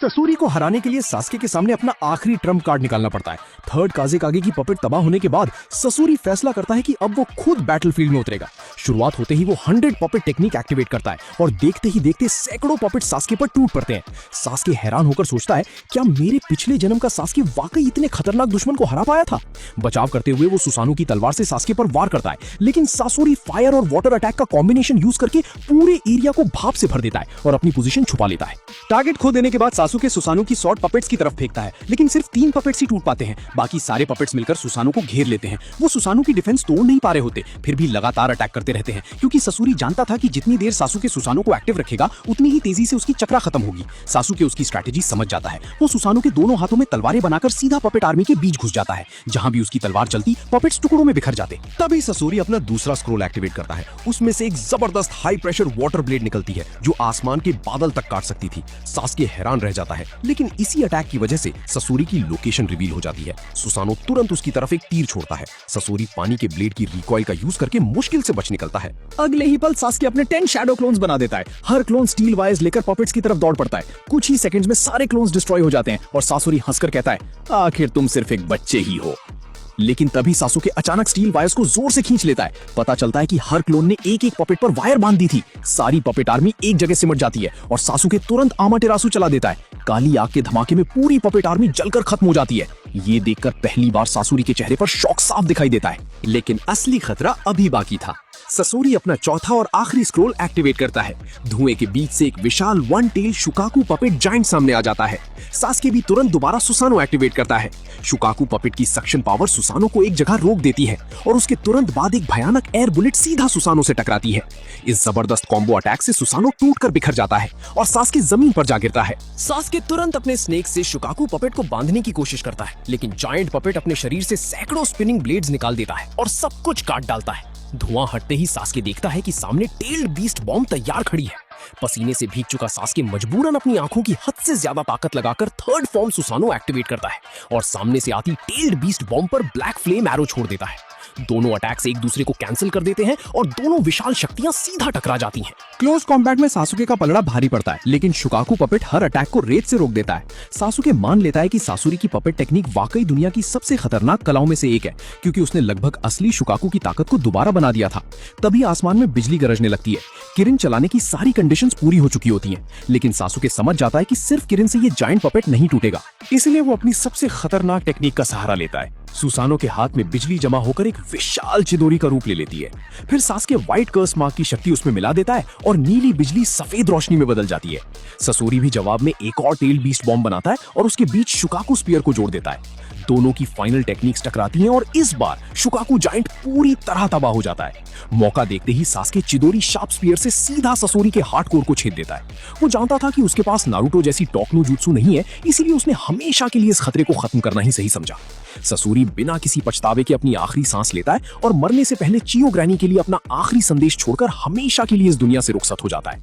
ससूरी को हराने के लिए सास्के के सामने अपना आखिरी ट्रम्प कार्ड निकालना पड़ता है। थर्ड काज़ेकागे की पपेट तबाह होने के बाद ससूरी फैसला करता है कि अब वो खुद बैटलफील्ड में उतरेगा। शुरुआत होते ही वो 100 पपेट टेक्निक एक्टिवेट करता है और देखते ही देखते सैकड़ों पपेट सास्के पर टूट पड़ते हैं। सास्के हैरान होकर सोचता है, क्या मेरे पिछले जन्म का सास्के वाकई इतने खतरनाक दुश्मन को हरा पाया था? बचाव करते हुए वो सुसानु की तलवार से सास्के पर वार करता है, लेकिन सासुरी फायर और वाटर अटैक का कॉम्बिनेशन यूज करके पूरे एरिया को भाप से भर देता है और अपनी पोजीशन छुपा लेता है। टारगेट खो देने के बाद सासुके सुसानु की स्वॉर्ड पपेट्स की तरफ फेंकता है, लेकिन सिर्फ 3 पपेट्स ही टूट पाते हैं। बाकी सारे पपेट्स मिलकर सुसानु को घेर लेते हैं। वो सुसानु की डिफेंस तोड़ नहीं पा रहे होते, फिर भी लगातार अटैक करते रहते हैं, क्योंकि ससूरी जानता था कि जितनी देर सासुके सुसानु को एक्टिव रखेगा उतनी ही तेजी से उसकी चक्रा खत्म होगी। सासुके उसकी स्ट्रेटेजी समझ जाता है। वो सुसानु के दोनों हाथों में तलवारें बनाकर सीधा पपेट आर्मी के बीच घुस जाता है। जहां भी उसकी तलवार चलती, पपेट्स टुकड़ों में बिखर जाते। तभी ससूरी अपना दूसरा स्क्रोल एक्टिवेट करता है। उसमें से एक जबरदस्त हाई प्रेशर वाटर ब्लेड निकलती है जो आसमान के बादल तक काट सकती थी। सास्के हैरान रह जाता है, लेकिन इसी अटैक की वजह से ससूरी की लोकेशन रिवील हो जाती है। सुसानु तुरंत उसकी तरफ एक तीर छोड़ता है। ससूरी पानी के ब्लेड की रिकॉइल का यूज करके मुश्किल से बच निकलता है। अगले ही पल सास्के अपने 10 शैडो क्लोन्स बना देता है। हर क्लोन स्टील वायर्स लेकर पपेट्स की तरफ दौड़ पड़ता है। कुछ ही सेकंड्स में सारे क्लोन्स डिस्ट्रॉय हो जाते हैं और सासुरी हंसकर कहता है, आखिर तुम सिर्फ एक बच्चे ही हो। लेकिन तभी सासुके अचानक स्टील वायर्स को जोर से खींच लेता है। पता चलता है कि हर क्लोन ने एक एक पपेट पर वायर बांध दी थी। सारी पपेट आर्मी एक जगह सिमट जाती है और सासुके तुरंत आमाटेरासु चला देता है। काली आग के धमाके में पूरी पपेट आर्मी जलकर खत्म हो जाती है। ये देखकर पहली बार सासुरी के चेहरे पर शॉक साफ दिखाई देता है। लेकिन असली खतरा अभी बाकी था। ससूरी अपना चौथा और आखिरी स्क्रोल एक्टिवेट करता है। धुएं के बीच से एक विशाल वन टेल शुकाकू पपेट जायंट सामने आ जाता है। सास्के भी तुरंत दोबारा सुसानु एक्टिवेट करता है। शुकाकू पपेट की सक्शन पावर सुसानु को एक जगह रोक देती है और उसके तुरंत बाद एक भयानक एयर बुलेट सीधा सुसानु से टकराती है। इस जबरदस्त कॉम्बो अटैक से सुसानु टूटकर बिखर जाता है और सास्के जमीन पर जा गिरता है। सास्के तुरंत अपने स्नेक से शुकाकू पपेट को बांधने की कोशिश करता है, लेकिन जायंट पपेट अपने शरीर से सैकड़ों स्पिनिंग ब्लेड्स निकाल देता है और सब कुछ काट डालता है। धुआं हटते ही सास्के देखता है कि सामने टेल्ड बीस्ट बॉम्ब तैयार खड़ी है। पसीने से भीग चुका सास्के मजबूरन अपनी आंखों की हद से ज्यादा ताकत लगाकर थर्ड फॉर्म सुसानु एक्टिवेट करता है और सामने से आती टेल्ड बीस्ट बॉम्ब पर ब्लैक फ्लेम एरो छोड़ देता है। दोनों अटैक्स एक दूसरे को कैंसिल कर देते हैं और दोनों विशाल शक्तियां सीधा टकरा जाती हैं। क्लोज कॉम्बैट में सासुके का पलड़ा भारी पड़ता है, लेकिन शुकाकू पपेट हर अटैक को रेत से रोक देता है। सासुके मान लेता है कि सासुरी की पपेट टेक्निक वाकई दुनिया की सबसे खतरनाक कलाओं में से एक है, क्योंकि उसने लगभग असली शुकाकू की ताकत को दोबारा बना दिया था। तभी आसमान में बिजली गरजने लगती है। किरण चलाने की सारी कंडीशंस पूरी हो चुकी होती हैं, लेकिन सासुके समझ जाता है कि सिर्फ किरण से ये जायंट पपेट नहीं टूटेगा। इसलिए वो अपनी सबसे खतरनाक टेक्निक का सहारा लेता है। सुसानो के हाथ में बिजली जमा होकर एक विशाल चिदोरी का रूप ले लेती है। फिर सास्के व्हाइट कर्स मार्क की शक्ति उसमें मिला देता है और नीली बिजली सफेद रोशनी में बदल जाती है। ससूरी भी जवाब में एक और टेल बीस्ट बॉम्ब बनाता है और उसके बीच शुकाकू स्पीयर को जोड़ देता है। दोनों की फाइनल टेक्निक्स टकराती हैं और इस बार शुकाकू जायंट पूरी तरह तबाह हो जाता है। मौका देखते ही सास्के चिदोरी शार्प स्पीयर से सीधा ससूरी के हार्ट कोर को छेद देता है। वो जानता था कि उसके पास नारुतो जैसी टोकनो जुत्सु नहीं है, इसीलिए उसने हमेशा के लिए इस खतरे को खत्म करना ही सही समझा। ससूरी बिना किसी पछतावे के अपनी आखिरी सांस लेता है और मरने से पहले चियो ग्रैनी के लिए अपना आखिरी संदेश छोड़कर हमेशा के लिए इस दुनिया से रुखसत हो जाता है।